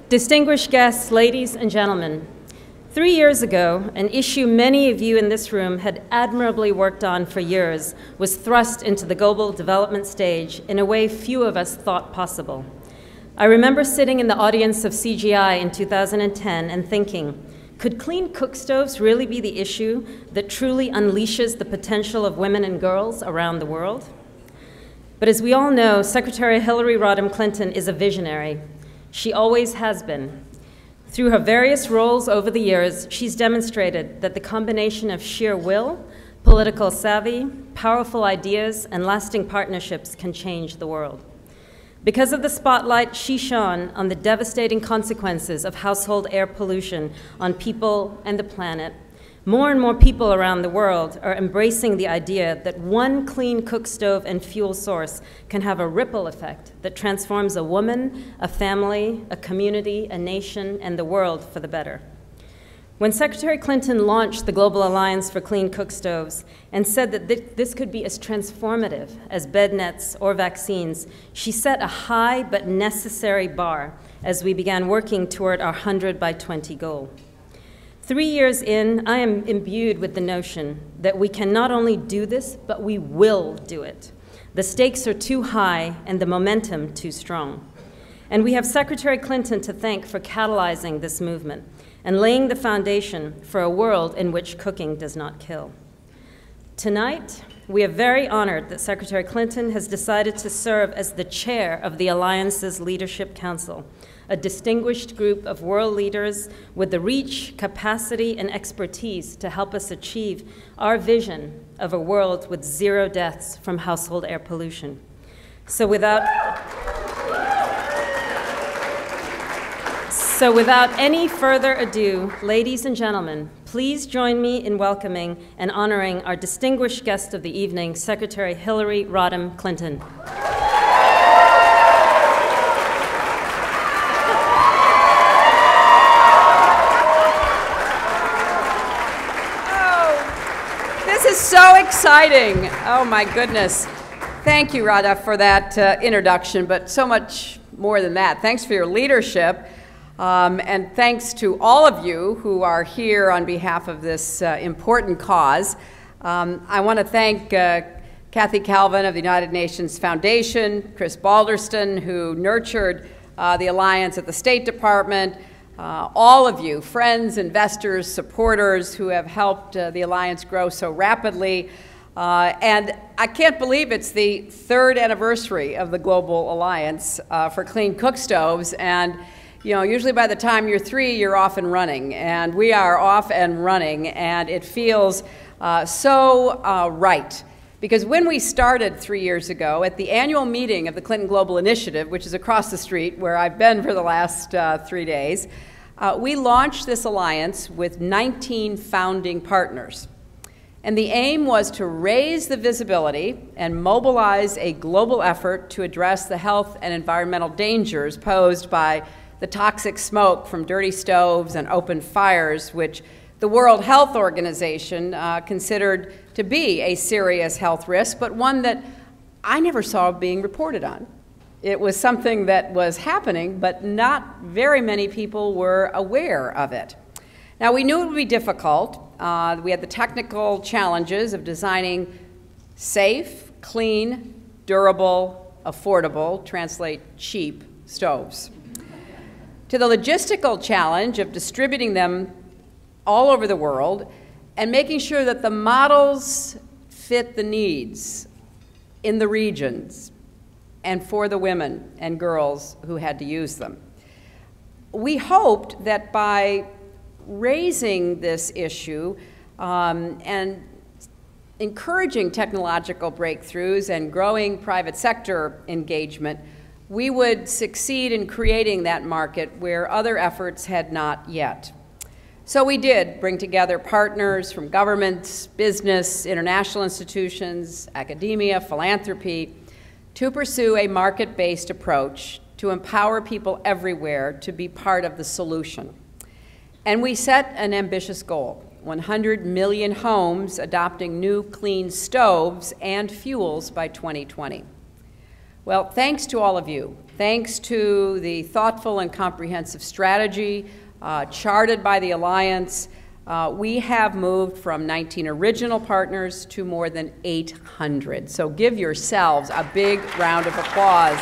Distinguished guests, ladies and gentlemen, 3 years ago, an issue many of you in this room had admirably worked on for years was thrust into the global development stage in a way few of us thought possible. I remember sitting in the audience of CGI in 2010 and thinking, could clean cookstoves really be the issue that truly unleashes the potential of women and girls around the world? But as we all know, Secretary Hillary Rodham Clinton is a visionary. She always has been. Through her various roles over the years, she's demonstrated that the combination of sheer will, political savvy, powerful ideas, and lasting partnerships can change the world. Because of the spotlight she shone on the devastating consequences of household air pollution on people and the planet, more and more people around the world are embracing the idea that one clean cookstove and fuel source can have a ripple effect that transforms a woman, a family, a community, a nation, and the world for the better. When Secretary Clinton launched the Global Alliance for Clean Cookstoves and said that this could be as transformative as bed nets or vaccines, she set a high but necessary bar as we began working toward our 100 by 20 goal. 3 years in, I am imbued with the notion that we can not only do this, but we will do it. The stakes are too high and the momentum too strong. And we have Secretary Clinton to thank for catalyzing this movement and laying the foundation for a world in which cooking does not kill. Tonight, we are very honored that Secretary Clinton has decided to serve as the chair of the Alliance's Leadership Council, a distinguished group of world leaders with the reach, capacity, and expertise to help us achieve our vision of a world with 0 deaths from household air pollution. So without any further ado, ladies and gentlemen, please join me in welcoming and honoring our distinguished guest of the evening, Secretary Hillary Rodham Clinton. So exciting. Oh my goodness. Thank you, Radha, for that introduction, but so much more than that. Thanks for your leadership, and thanks to all of you who are here on behalf of this important cause. I want to thank Kathy Calvin of the United Nations Foundation, Chris Balderston, who nurtured the Alliance at the State Department, all of you, friends, investors, supporters who have helped the Alliance grow so rapidly. And I can't believe it's the 3rd anniversary of the Global Alliance for Clean Cookstoves. And you know, usually by the time you're 3, you're off and running. And we are off and running, and it feels so right. Because when we started 3 years ago at the annual meeting of the Clinton Global Initiative, which is across the street where I've been for the last 3 days, we launched this alliance with 19 founding partners. And the aim was to raise the visibility and mobilize a global effort to address the health and environmental dangers posed by the toxic smoke from dirty stoves and open fires, which the World Health Organization considered to be a serious health risk, but one that I never saw being reported on. It was something that was happening, but not very many people were aware of it. Now, we knew it would be difficult. We had the technical challenges of designing safe, clean, durable, affordable, translate cheap, stoves. To the logistical challenge of distributing them all over the world and making sure that the models fit the needs in the regions and for the women and girls who had to use them. We hoped that by raising this issue and encouraging technological breakthroughs and growing private sector engagement, we would succeed in creating that market where other efforts had not yet. So we did bring together partners from governments, business, international institutions, academia, philanthropy, to pursue a market-based approach to empower people everywhere to be part of the solution. And we set an ambitious goal, 100 million homes adopting new clean stoves and fuels by 2020. Well, thanks to all of you. Thanks to the thoughtful and comprehensive strategy charted by the Alliance, we have moved from 19 original partners to more than 800. So give yourselves a big round of applause.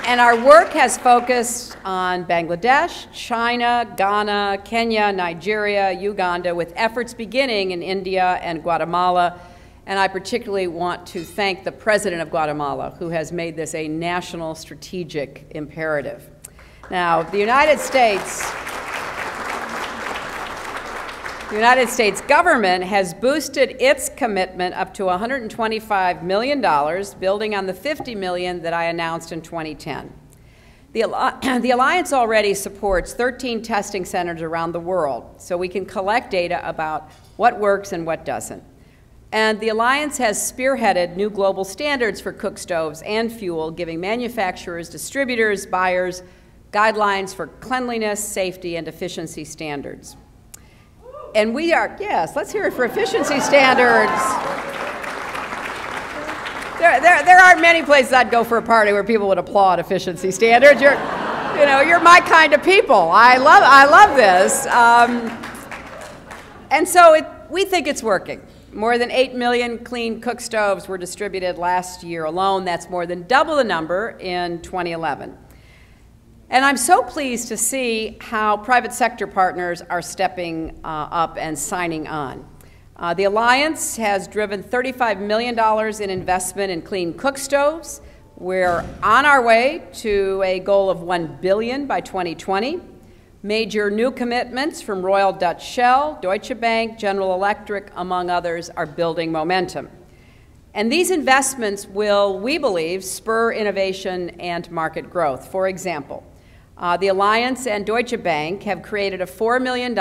And our work has focused on Bangladesh, China, Ghana, Kenya, Nigeria, Uganda, with efforts beginning in India and Guatemala. And I particularly want to thank the President of Guatemala, who has made this a national strategic imperative. Now, the United States government has boosted its commitment up to $125 million, building on the $50 million that I announced in 2010. The Alliance already supports 13 testing centers around the world, so we can collect data about what works and what doesn't. And the Alliance has spearheaded new global standards for cook stoves and fuel, giving manufacturers, distributors, buyers, guidelines for cleanliness, safety, and efficiency standards. And we are, yes, let's hear it for efficiency standards. There aren't many places I'd go for a party where people would applaud efficiency standards. You're my kind of people. I love this. And so we think it's working. More than 8 million clean cook stoves were distributed last year alone. That's more than double the number in 2011. And I'm so pleased to see how private sector partners are stepping up and signing on. The Alliance has driven $35 million in investment in clean cook stoves. We're on our way to a goal of $1 billion by 2020. Major new commitments from Royal Dutch Shell, Deutsche Bank, General Electric, among others, are building momentum. And these investments will, we believe, spur innovation and market growth. For example, the Alliance and Deutsche Bank have created a $4 million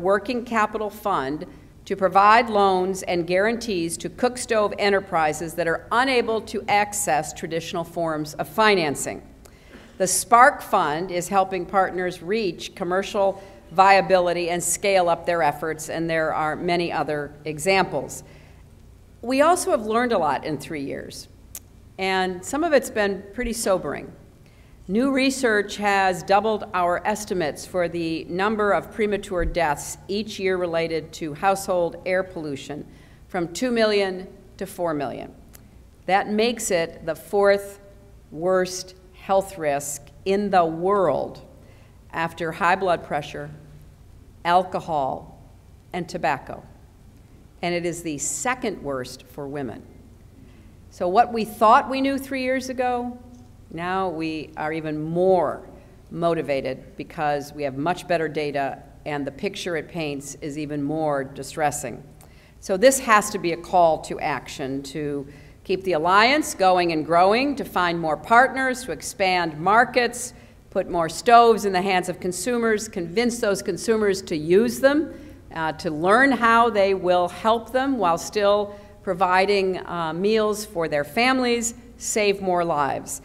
working capital fund to provide loans and guarantees to cook stove enterprises that are unable to access traditional forms of financing. The Spark Fund is helping partners reach commercial viability and scale up their efforts, and there are many other examples. We also have learned a lot in 3 years, and some of it's been pretty sobering. New research has doubled our estimates for the number of premature deaths each year related to household air pollution, from 2 million to 4 million. That makes it the 4th worst health risk in the world after high blood pressure, alcohol, and tobacco. And it is the 2nd worst for women. So what we thought we knew 3 years ago, now we are even more motivated because we have much better data and the picture it paints is even more distressing. So this has to be a call to action to keep the Alliance going and growing, to find more partners, to expand markets, put more stoves in the hands of consumers, convince those consumers to use them, to learn how they will help them while still providing meals for their families, save more lives.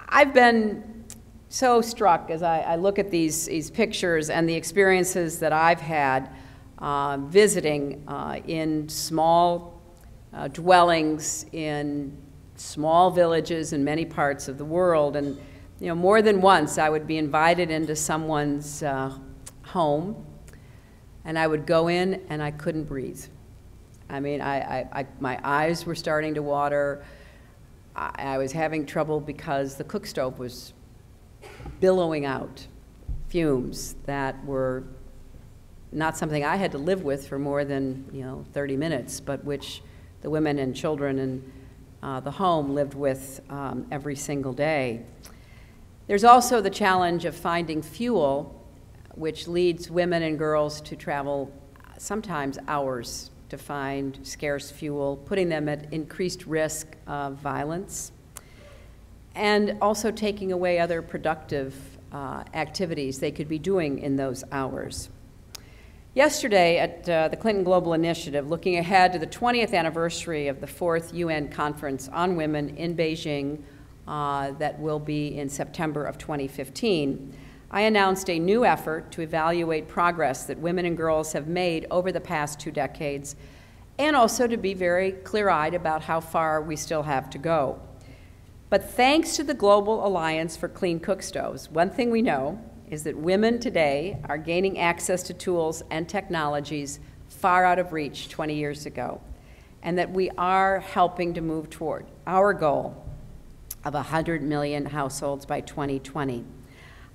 I've been so struck as I look at these pictures and the experiences that I've had visiting in small dwellings in small villages in many parts of the world. And more than once I would be invited into someone's home, and I would go in and I couldn't breathe. I mean, my eyes were starting to water. I was having trouble because the cook stove was billowing out fumes that were not something I had to live with for more than 30 minutes, but which the women and children in the home lived with every single day. There's also the challenge of finding fuel, which leads women and girls to travel sometimes hours to find scarce fuel, putting them at increased risk of violence, and also taking away other productive activities they could be doing in those hours. Yesterday at the Clinton Global Initiative, looking ahead to the 20th anniversary of the 4th UN Conference on Women in Beijing that will be in September of 2015, I announced a new effort to evaluate progress that women and girls have made over the past 2 decades and also to be very clear-eyed about how far we still have to go. But thanks to the Global Alliance for Clean Cookstoves, one thing we know is that women today are gaining access to tools and technologies far out of reach 20 years ago, and that we are helping to move toward our goal of 100 million households by 2020.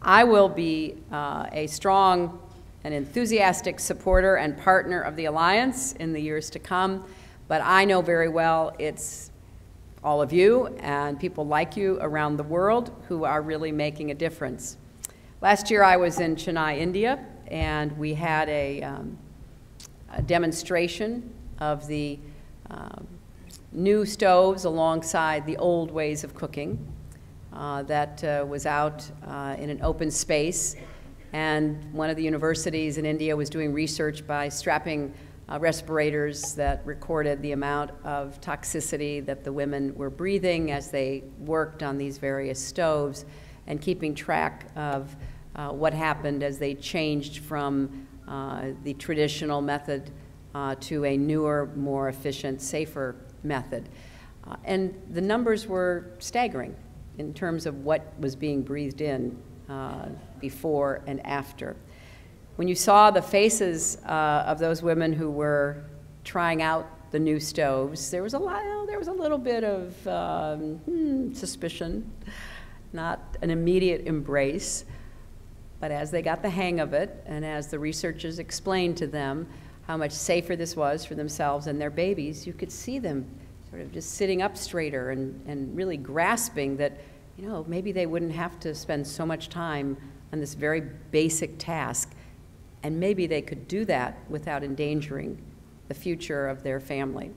I will be a strong and enthusiastic supporter and partner of the Alliance in the years to come, but I know very well it's all of you and people like you around the world who are really making a difference. Last year I was in Chennai, India, and we had a demonstration of the new stoves alongside the old ways of cooking that was out in an open space. And one of the universities in India was doing research by strapping respirators that recorded the amount of toxicity that the women were breathing as they worked on these various stoves, and keeping track of what happened as they changed from the traditional method to a newer, more efficient, safer method. And the numbers were staggering in terms of what was being breathed in before and after. When you saw the faces of those women who were trying out the new stoves, there was a little bit of suspicion, not an immediate embrace. But as they got the hang of it, and as the researchers explained to them how much safer this was for themselves and their babies, you could see them sort of just sitting up straighter and really grasping that, you know, maybe they wouldn't have to spend so much time on this very basic task, and maybe they could do that without endangering the future of their family.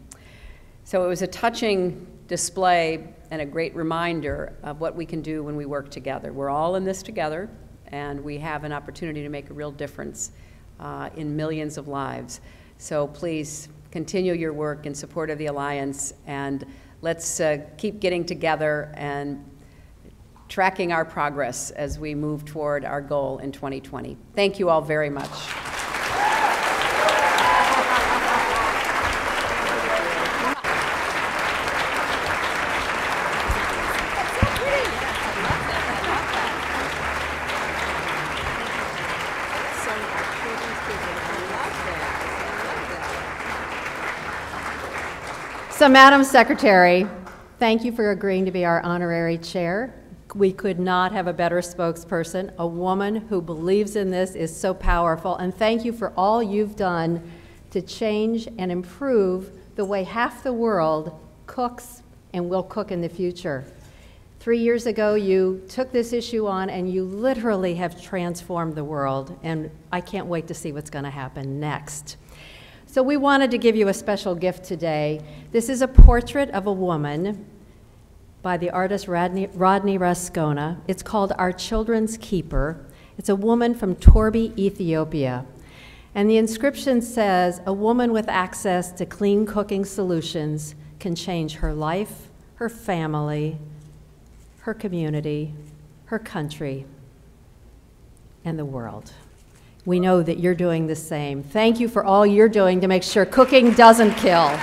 So it was a touching display and a great reminder of what we can do when we work together. We're all in this together, and we have an opportunity to make a real difference in millions of lives. So please continue your work in support of the Alliance, and let's keep getting together and tracking our progress as we move toward our goal in 2020. Thank you all very much. So, Madam Secretary, thank you for agreeing to be our honorary chair. We could not have a better spokesperson. A woman who believes in this is so powerful. And thank you for all you've done to change and improve the way half the world cooks and will cook in the future. 3 years ago, you took this issue on and you literally have transformed the world. And I can't wait to see what's going to happen next. So we wanted to give you a special gift today. This is a portrait of a woman by the artist Rodney Rascona. It's called Our Children's Keeper. It's a woman from Torbi, Ethiopia. And the inscription says, a woman with access to clean cooking solutions can change her life, her family, her community, her country, and the world. We know that you're doing the same. Thank you for all you're doing to make sure cooking doesn't kill.